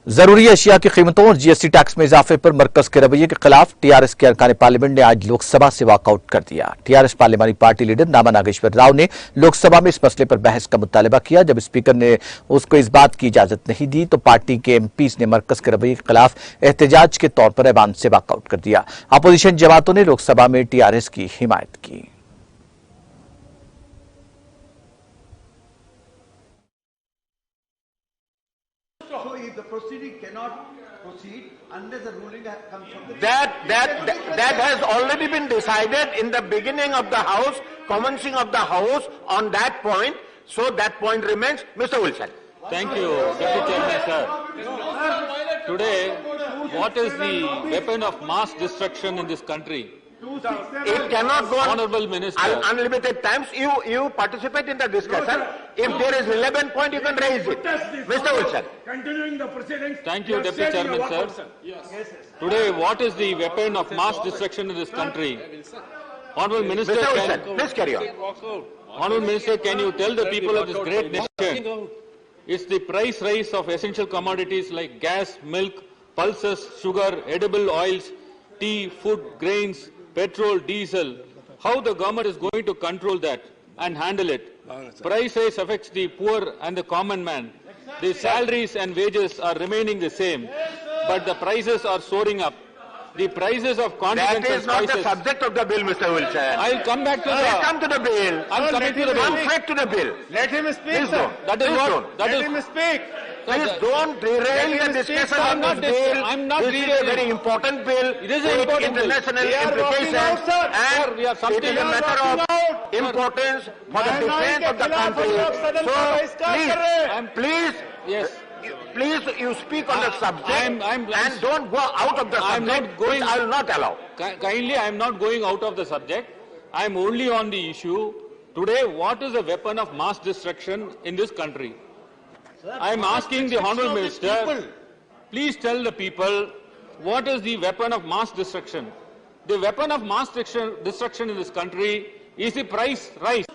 जरूरी अशिया की कीमतों और जीएसटी टैक्स में इजाफे पर मरकज के रवैये के खिलाफ टीआरएस के अरकान पार्लियामेंट ने आज लोकसभा से वॉकआउट कर दिया। टीआरएस पार्लियामानी पार्टी लीडर नामा नागेश्वर राव ने लोकसभा में इस मसले पर बहस का मुतालबा किया। जब स्पीकर ने उसको इस बात की इजाजत नहीं दी तो पार्टी के एमपीज ने मरकज के रवैये के खिलाफ एहतजाज के तौर पर ऐवान से वॉकआउट कर दिया। अपोजिशन जमातों ने लोकसभा में टीआरएस की हिमायत की। So if the proceeding cannot proceed unless the ruling comes from the that has already been decided in the beginning of the House, commencing of the House on that point. So that point remains. Mr. Wilson. Thank you, Deputy Chairman, sir. Today, what is the weapon of mass destruction in this country? It cannot go on Honorable Minister. Unlimited times. You participate in the discussion. If there is relevant point, you can raise it. Mr. Wilson. continuing the proceedings. Thank you, Deputy Chairman, sir. Today, what is the weapon of mass destruction in this country? Honorable Minister, Mr. Wilson, please carry on. Honorable Minister, can you tell the people of this great nation, it's the price rise of essential commodities like gas, milk, pulses, sugar, edible oils, tea, food, grains, petrol, diesel, how the government is going to control that and handle it. Price rise affects the poor and the common man. The salaries and wages are remaining the same, but the prices are soaring up. The prices of condiments That and is not spices. the subject of the bill, Mr. Wilson. I'll come back to Let's come to the bill. I'm coming to the bill. Come straight to the bill. Let him speak, Please sir. don't. That is Please what. don't. That Let is. him speak. Please don't derail the discussion I'm of not this bill. I'm not This is a derailing. very important bill. It is an with important bill. international We are implications. walking out, sir. And Sir, we are it is a matter of importance for the defense of the country. So please, Yes. please you speak on the subject I'm- and don't go out of the I'm subject, not going- which I will not allow. Kindly, I am not going out of the subject. I am only on the issue. Today, what is the weapon of mass destruction in this country? I am asking the Honourable Minister, please tell the people what is the weapon of mass destruction. The weapon of mass destruction in this country is the price rise.